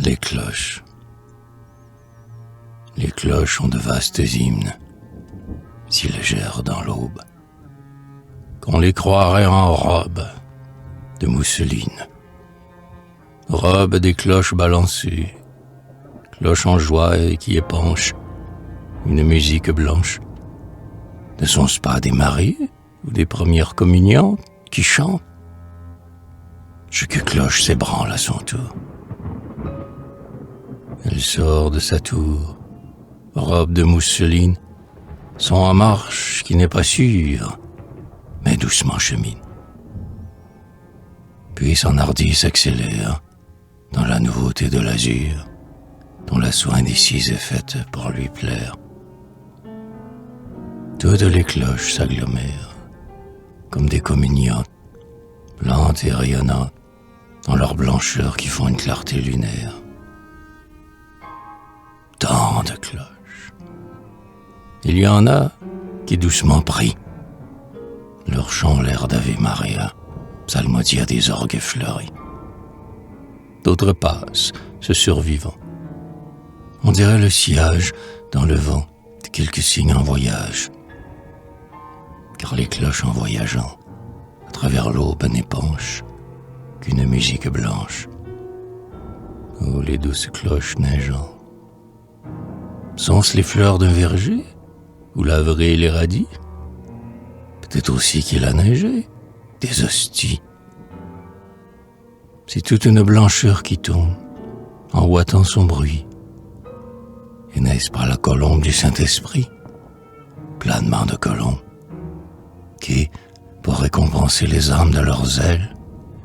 Les cloches. Les cloches ont de vastes hymnes, si légères dans l'aube, qu'on les croirait en robes de mousseline. Robes des cloches balancées, cloches en joie et qui épanchent une musique blanche. Ne sont-ce pas des mariés ou des premières communiantes qui chantent? Chaque cloche s'ébranle à son tour. Elle sort de sa tour, robe de mousseline, son en marche qui n'est pas sûre, mais doucement chemine. Puis son hardi s'accélère dans la nouveauté de l'azur, dont la soin d'ici est faite pour lui plaire. Toutes les cloches s'agglomèrent, comme des communiantes, lentes et rayonnantes, dans leur blancheur qui font une clarté lunaire. Tant de cloches. Il y en a qui doucement prient. Leur chant l'air d'Ave Maria, psalmodier des orgues fleuris. D'autres passent, se survivant. On dirait le sillage dans le vent de quelques signes en voyage. Car les cloches en voyageant, à travers l'aube n'épanchent qu'une musique blanche. Oh, les douces cloches neigeant. Sont-ce les fleurs d'un verger, ou l'avril est radis? Peut-être aussi qu'il a neigé, des hosties. C'est toute une blancheur qui tombe, en ouatant son bruit. Et n'est-ce pas la colombe du Saint-Esprit, planement de colombe, qui, pour récompenser les âmes de leurs ailes,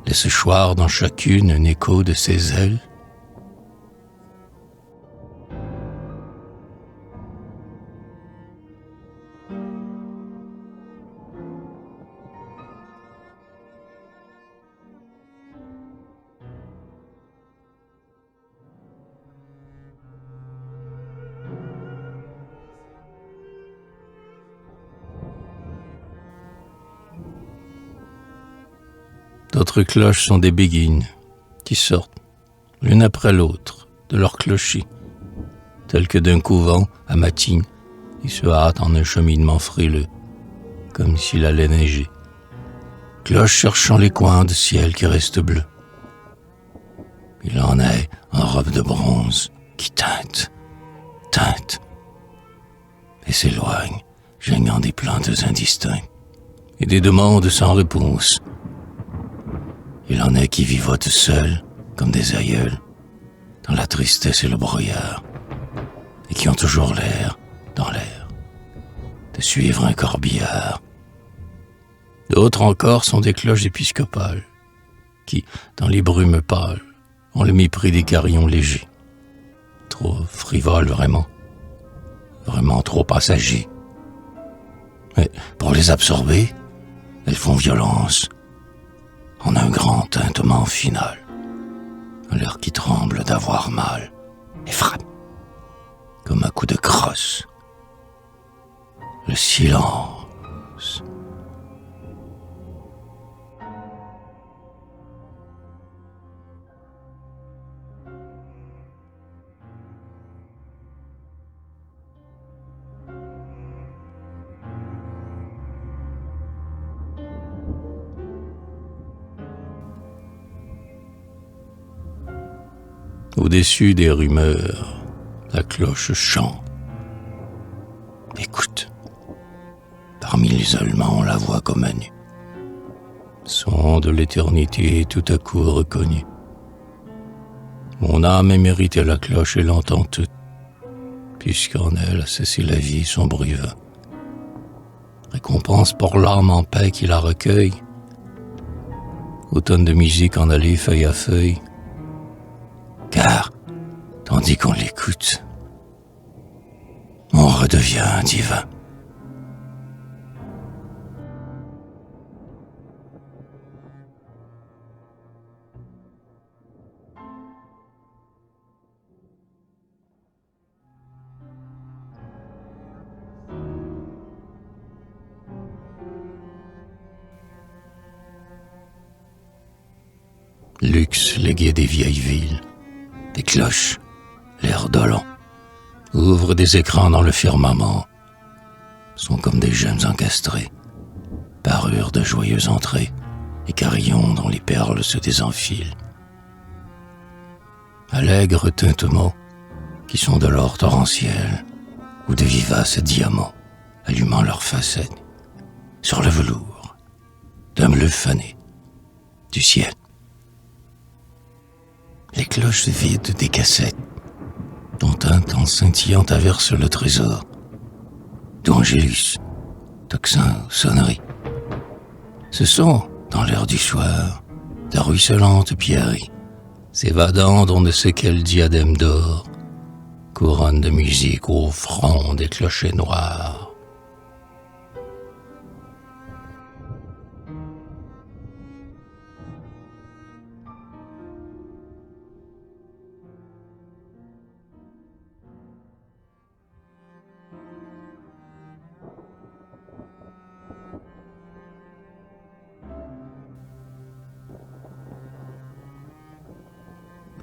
laisse choir dans chacune un écho de ses ailes? D'autres cloches sont des béguines qui sortent, l'une après l'autre, de leur clocher, telles que d'un couvent à matine, et se hâtent en un cheminement frileux, comme s'il allait neiger. Cloches cherchant les coins de ciel qui restent bleus. Il en est en robe de bronze qui teinte, et s'éloigne, geignant des plaintes indistinctes et des demandes sans réponse. Il en est qui vivotent seuls, comme des aïeuls, dans la tristesse et le brouillard, et qui ont toujours l'air, dans l'air, de suivre un corbillard. D'autres encore sont des cloches épiscopales, qui, dans les brumes pâles, ont le mépris des carillons légers, trop frivoles vraiment trop passagers. Mais pour les absorber, elles font violence, en un grand tintement final, un l'air qui tremble d'avoir mal et frappe, comme un coup de crosse, le silence. Au-dessus des rumeurs, la cloche chante. Écoute, parmi l'isolement, on la voit comme un nu. Son de l'éternité tout à coup reconnu. Mon âme a mérité la cloche et l'entend toute, puisqu'en elle a cessé la vie son bruit vain. Récompense pour l'âme en paix qui la recueille. Automne de musique en allée feuille à feuille. Car, tandis qu'on l'écoute, on redevient divin. Luxe légué des vieilles villes, des cloches, l'air dolent, ouvrent des écrans dans le firmament, sont comme des gemmes encastrées, parures de joyeuses entrées, et carillons dont les perles se désenfilent. Allègres tintements qui sont de l'or torrentiel ou de vivaces diamants allumant leurs facettes sur le velours d'un bleu fané du ciel. Les cloches vides des cassettes dont un en scintillant averse le trésor d'Angélus, tocsin, sonnerie. Ce sont, dans l'heure du soir, de ruisselantes pierreries, s'évadant d'on ne sait quel diadème d'or, couronne de musique au front des clochers noirs.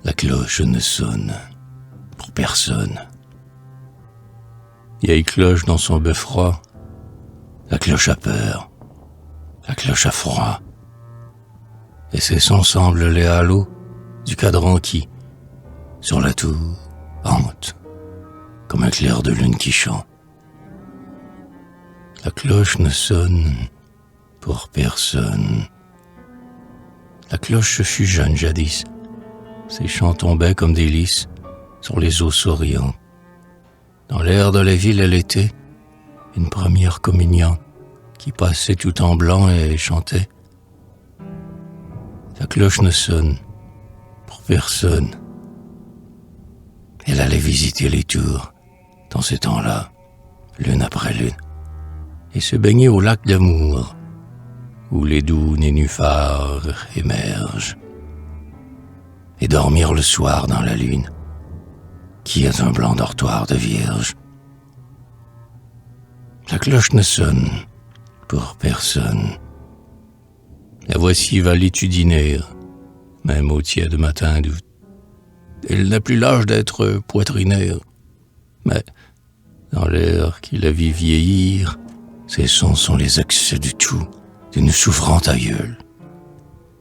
La cloche ne sonne pour personne. Vieille cloche dans son beffroi, la cloche a peur, la cloche a froid. Et ses sons semblent les halos du cadran qui, sur la tour, hante, comme un clair de lune qui chante. La cloche ne sonne pour personne. La cloche fut jeune jadis. Ses chants tombaient comme des lys sur les eaux souriantes. Dans l'air de la ville, elle était une première communiante qui passait tout en blanc et chantait. La cloche ne sonne pour personne. Elle allait visiter les tours dans ces temps-là, l'une après l'une, et se baigner au lac d'amour où les doux nénuphars émergent. Et dormir le soir dans la lune, qui est un blanc dortoir de vierge. La cloche ne sonne pour personne. La voici va l'étudiner, même au tiède matin d'août. Elle n'a plus l'âge d'être poitrinaire, mais dans l'air qui la vit vieillir, ses sons sont les accès du tout d'une souffrante aïeule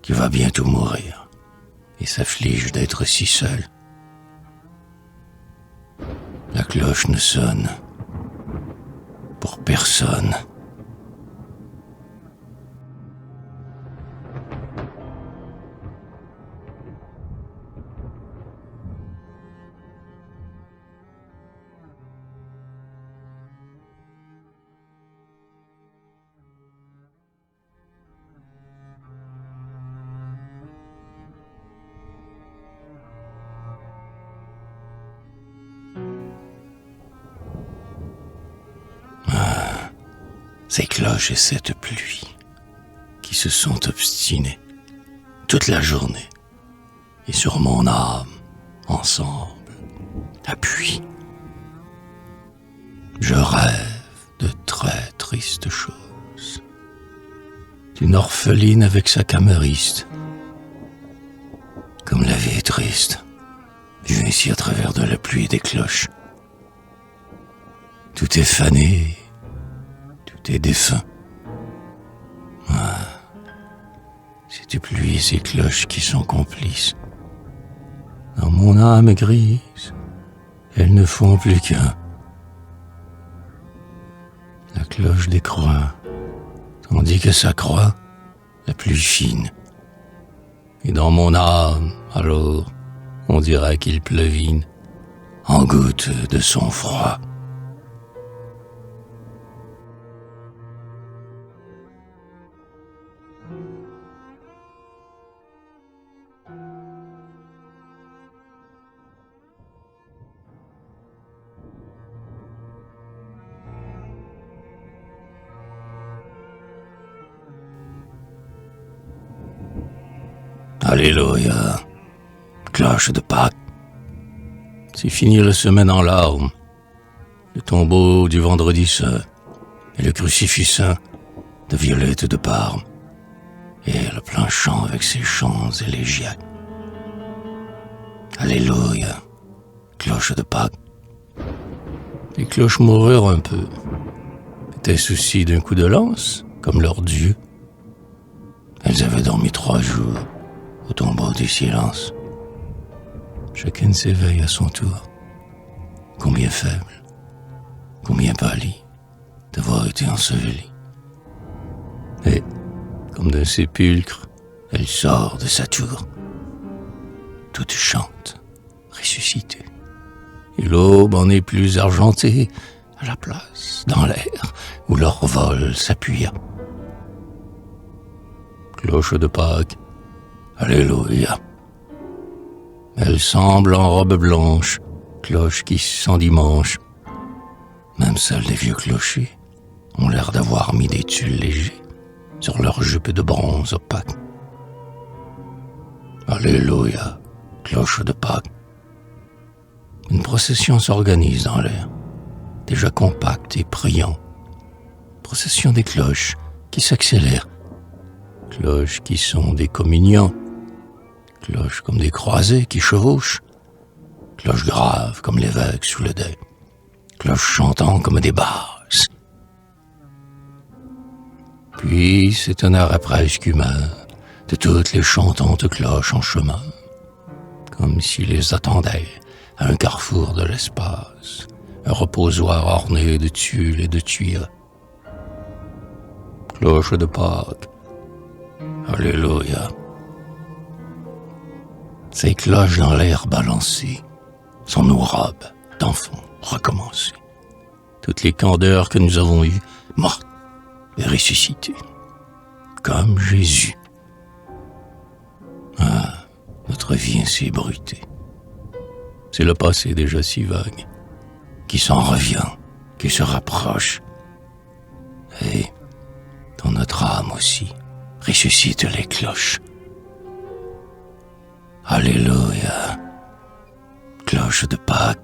qui va bientôt mourir et s'afflige d'être si seule. La cloche ne sonne pour personne. Ces cloches et cette pluie qui se sont obstinées toute la journée et sur mon âme ensemble appuient. Je rêve de très tristes choses, d'une orpheline avec sa camériste, comme la vie est triste, vue ici à travers de la pluie et des cloches. Tout est fané, tout est défunt. Cette pluie et ces cloches qui sont complices. Dans mon âme grise, elles ne font plus qu'un. La cloche décroît, tandis que s'accroît la pluie fine. Et dans mon âme, alors, on dirait qu'il pleuvine en gouttes de son froid. Alléluia, cloche de Pâques. C'est fini la semaine en larmes, le tombeau du vendredi saint et le crucifix saint de Violette de Parme et le plein champ avec ses chants élégiaques. Alléluia, cloche de Pâques. Les cloches moururent un peu. Était-ce aussi d'un coup de lance, comme leur Dieu? Elles avaient dormi 3 jours au tombeau du silence. Chacune s'éveille à son tour. Combien faible, combien pâlie d'avoir été ensevelie. Et, comme d'un sépulcre, elle sort de sa tour. Toute chante, ressuscitée. Et l'aube en est plus argentée, à la place, dans l'air, où leur vol s'appuya. Cloche de Pâques, Alléluia. Elle semble en robe blanche, cloche qui s'endimanche. Même celles des vieux clochers ont l'air d'avoir mis des tulles légers sur leurs jupes de bronze opaque. Alléluia, cloche de Pâques. Une procession s'organise dans l'air, déjà compacte et priant. Procession des cloches qui s'accélèrent. Cloches qui sont des communiants. Cloches comme des croisés qui chevauchent. Cloches graves comme l'évêque sous le deuil. Cloches chantant comme des basses. Puis c'est un arrêt presque humain de toutes les chantantes cloches en chemin, comme s'ils les attendaient à un carrefour de l'espace, un reposoir orné de tuiles et de tuyaux. Cloche de Pâques, Alléluia. Ces cloches dans l'air balancées sont nos robes d'enfants recommencées. Toutes les candeurs que nous avons eues, mortes et ressuscitées, comme Jésus. Ah, notre vie ainsi brutée. C'est le passé déjà si vague, qui s'en revient, qui se rapproche. Et dans notre âme aussi, ressuscitent les cloches. Alléluia, cloche de Pâques.